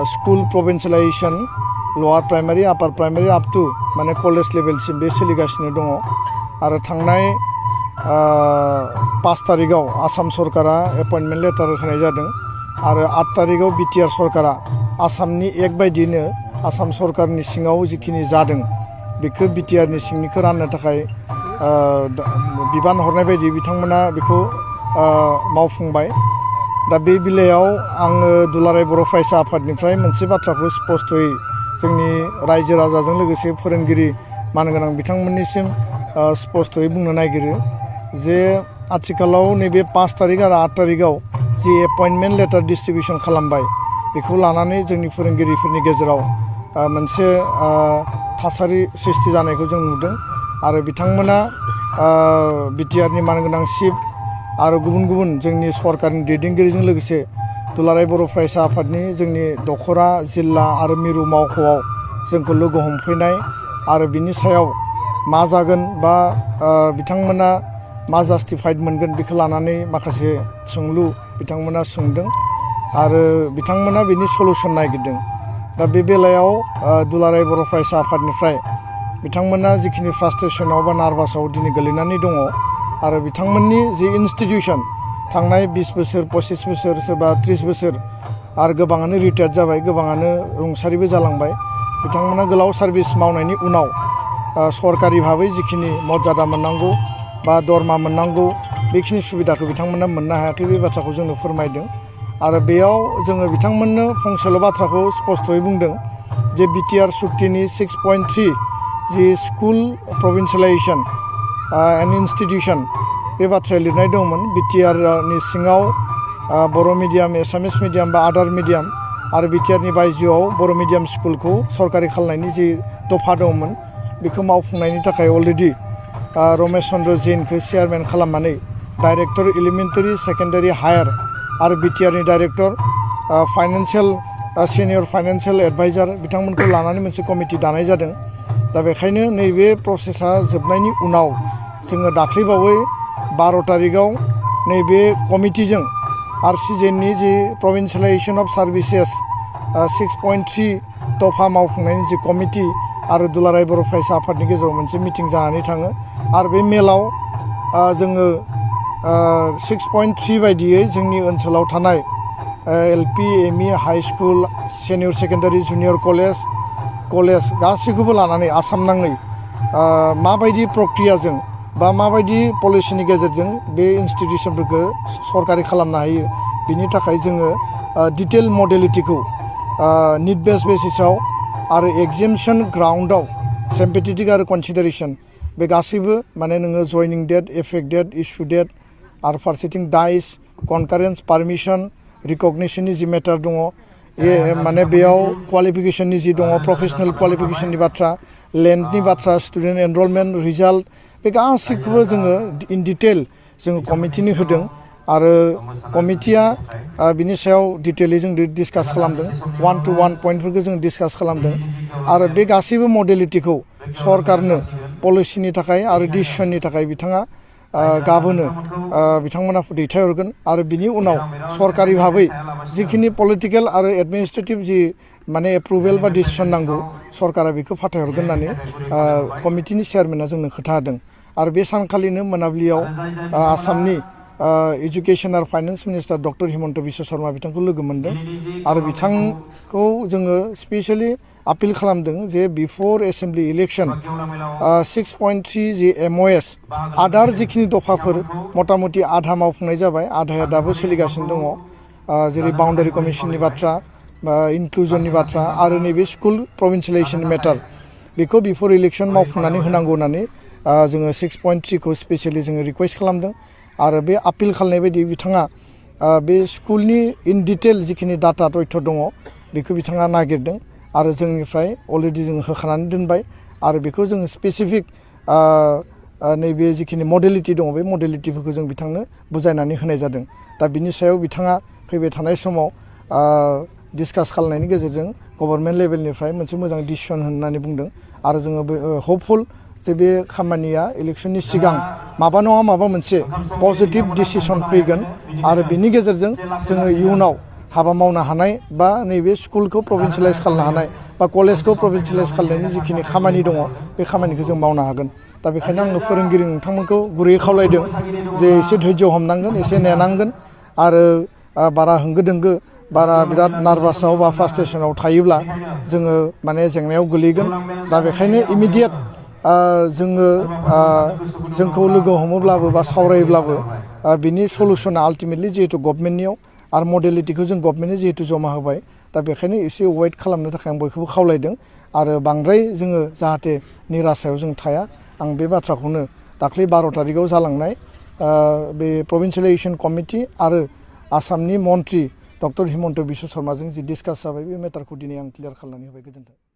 School प्रभिन्सियेलाइजेसन lower primary आपार primary up to माने college लेभेलसिम बे सोलिगासिनो दङ आरो थांनाय 5 तारिखाव आसाम सरकारा एपइन्टमेन्ट लेटार होनाय जादों आरो 8 तारिखाव बिटिआर सरकारा आसामनि एक बायदिनो आसाम सरकारनि सिङाव जिखिनि जादों बेखौ बिटिआरनि सिंनिखौ राननो थाखाय बिबान हरनाय बायदि बिथांमोना बेखौ मावफुंबाय। दा बे बेलायाव आङो दुलाराय बर' फरायसा आफादनिफ्राय मोनसे बाथ्राखौ स्पष्टयै जोंनि रायजो राजाजों लोगोसे फोरोंगिरि मानगोनां बिथांमोननिसिम स्पष्टयै बुंनो नागिरो जे आथिखालाव नैबे 5 तारिख आरो 8 तारिखाव जि एपइन्टमेन्ट लेटार डिस्ट्रिबिउसन खालामबाय बेखौ लानानै जोंनि फोरोंगिरिफोरनि गेजेराव मोनसे थासारि सृष्टि जानायखौ जों नुदों आरो बिथांमोना बिटिआरनि मानगोनां चिफ आरो गुबुन गुबुन जोंनि सरकारनि दैदेनगिरिजों लोगोसे दुलाराय बर' फरायसा आफादनि जोंनि दखरा जिल्ला आरो मिरु मावख'आव जोंखौ लोगो हमफैनाय आरो बिनि सायाव मा जागोन बा बिथांमोना मा जास्टिफाइड मोनगोन बेखौ लानानै माखासे सोंलु बिथांमोना सोंदों आरो बिथांमोना बिनि सलुसन नागिरदों। दा बे बेलायाव दुलाराय बर' फरायसा आफादनिफ्राय बिथांमोना जिखिनि फ्रास्ट्रेसनाव बा नार्भासाव दिनै गोलैनानै दङ आरो बिथांमोननि जि इनस्टिटिउसन थांनाय 20 बोसोर 25 बोसोर सोरबा 30 बोसोर आरो गोबाङानो रिटायार्ड जाबाय गोबाङानो रुंसारिबो जालांबाय बिथांमोना गोलाव सार्भिस मावनायनि उनाव सरकारि भाबै जिखिनि मर्यादा मोननांगौ बा दरमा मोननांगौ बेखिनि सुबिदाखौ बिथांमोना मोननो हायाखै बे बाथ्राखौ जोंनो फोरमायदों आरो बेयाव जोङो बिथांमोननो फंसेल' बाथ्राखौ स्पष्टयै बुंदों जे बिटिआर सुक्तिनि 6.3 जि स्कुल प्रभिन्सियेलाइजेसन एन्ड इन्स्टिटिउसन बे बाथ्राया लिरनाय दंमोन बिटिआरनि सिङाव बर' मिडियाम एसामिस मिडियाम बा आदार मिडियाम आरो बिटिआरनि बायजोआव बर' मिडियाम स्कुलखौ सरकारि खालामनायनि जि दफा दंमोन बेखौ मावफुंनायनि थाखाय अलरेडि रमेश चन्द्र जैनखौ चेयारमेन खालामनानै डाइरेक्टर एलिमेन्टारि सेकेन्डारि हायार आरो बिटिआरनि director financial senior financial adviser बिथांमोनखौ लानानै मोनसे कमिटि दानाय जादों। दा बेखायनो नैबे प्रसेसा जोबनायनि उनाव जोङो दाख्लैबावै 12 तारिखाव नैबे कमिटिजों आरसिजेननि जि प्रभिन्सियेलाइजेसन अफ सार्भिसेस 6.3 दफा मावफुंनायनि जि कमिटि आरो दुलाराय बर' फरायसा आफादनि गेजेराव मोनसे मिटिं जानानै थाङो आरो बे मेलाव जोङो 6.3 बायदियै जोंनि ओनसोलाव थानाय LP ME high school senior secondary junior college गासैखौबो लानानै आसाम नाङै माबायदि प्रक्रियाजों बा माबायदि पलिसिनि गेजेरजों बे इन्स्टिटिउसनफोरखौ सरकारि खालामनो हायो बिनि थाखाय जोङो डिटेल मडेलिटिखौ निड बेस बेसिसाव आरो एग्जामिनेसन ग्राउन्डआव सिम्पेथेटिक आरो कनसिडारेसन बे गासैबो माने नोङो जयनिं date effect date issue date आरो फारसेथिं डाइस कनकारेन्स पारमिसन रिकगनिसननि जि मेटार दङ माने बेयाव क्वालिफिकेसननि जि दङ प्रफेसनेल क्वालिफिकेसननि बाथ्रा लेन्डनि बाथ्रा स्टुडेन्ट एनरलमेन्ट रिजाल्ट बे गासैखौबो जोङो इन डिटेल जोङो कमिटिनि होदों आरो कमिटिया बिनि सायाव डिटेलै जों डिसकास खालामदों 1-to-1 पइन्टफोरखौ जों डिसकास खालामदों आरो बे गासैबो मडेलिटिखौ सरकारनो पलिसिनि थाखाय आरो डिसिसननि थाखाय बिथाङा गाबोनो बिथांमोना दैथायहरगोन आरो बिनि उनाव सरकारि भाबै जिखिनि पलिटिकेल आरो एडमिनिस्ट्रेटिभ जि माने एप्रुभेल बा डिसिसन नांगौ सरकारा बेखौ फाथायहरगोन होननानै कमिटिनि चेयारमेना जोंनो खोन्थादों आरो बे सानखालिनो मोनाबिलियाव आसामनि एजुकेसन आरो finance minister doctor Himanta Biswa Sharma बिथांखौ लोगो मोन्दों आरो बिथांखौ जोङो स्पेसियेलि आपिल खालामदों जे बिफर एसेम्बलि इलेक्सन 6.3 जि एमअएस आदार जिखिनि दफाफोर मथा मथि आधा मावफुंनाय जाबाय आधाया दाबो सोलिगासिनो दङ जेरै बाउन्डारि कमिसननि बाथ्रा इनक्लुजननि बाथ्रा आरो नैबे स्कुल प्रभिन्सियेलाइजेसन मेटार बेखौ बिफर इलेक्सन मावफुंनानै होनांगौ होननानै जोङो 6.3 खौ स्पेसियेलि जोङो रिकुवेस्ट खालामदों आरो बे आपिल खालामनाय बायदि बिथाङा बे स्कुलनि इन डिटेल जिखिनि डाटा तथ्य दङ बेखौ बिथाङा नागिरदों आरो जोंनिफ्राय अलरेडि जों होखानानै दोनबाय आरो बेखौ जोङो स्पेसिफिक नैबे जिखिनि मडेलिटि दङ बे मडेलिटिफोरखौ जों बिथांनो बुजायनानै होनाय जादों दा बिनि सायाव बिथाङा फैबाय थानाय समाव डिसकास खालामनायनि गेजेरजों गभर्नमेन्ट लेभेलनिफ्राय मोनसे मोजां डिसिसन होननानै बुंदों आरो जोङो हपफुल जे बे खामानिया इलेक्सननि सिगां माबा नङा माबा मोनसे पजिटिभ डिसिसन फैगोन आरो बिनि गेजेरजों जोङो इयुनाव हाबा मावनो हानाय बा नैबे स्कुलखौ प्रभिन्सियेलाइज खालामनो हानाय बा कलेजखौ प्रभिन्सियेलाइज खालामनायनि जिखिनि खामानि दङ बे खामानिखौ जों मावनो हागोन दा बेखायनो आङो फोरोंगिरि नोंथांमोनखौ गुरैयै खावलायदों जे एसे धैर्य हमनांगोन एसे नेनांगोन आरो बारा होंगो दोंगो बारा बिराद नार्भासाव बा फ्रास्ट्रेसनाव थायोब्ला जोङो माने जेंनायाव गोलैगोन दा बेखायनो इमिडियेट जोङो जोंखौ लोगो हमोब्लाबो बा सावरायोब्लाबो बिनि सलुसना आल्टिमेटलि जिहेतु गभर्नमेन्टनियाव आरो मडेलिटिखौ जों गभर्नमेन्टनो जिहेतु जमा होबाय दा बेखायनो एसे वेट खालामनो थाखाय आं बयखौबो खावलायदों आरो बांद्राय जोङो जाहाथे निराशायाव जों थाया आं बे बाथ्राखौनो दाख्लै 12 थारिखआव जालांनाय बे प्रभिन्सियेलाइजेसन कमिटि आरो आसामनि मन्त्रि डक्टर हिमन्त बिश्व शर्माजों जि डिसकास जाबाय बे मेटारखौ दिनै आं क्लियार खालामनानै होबाय गोजोन्थों।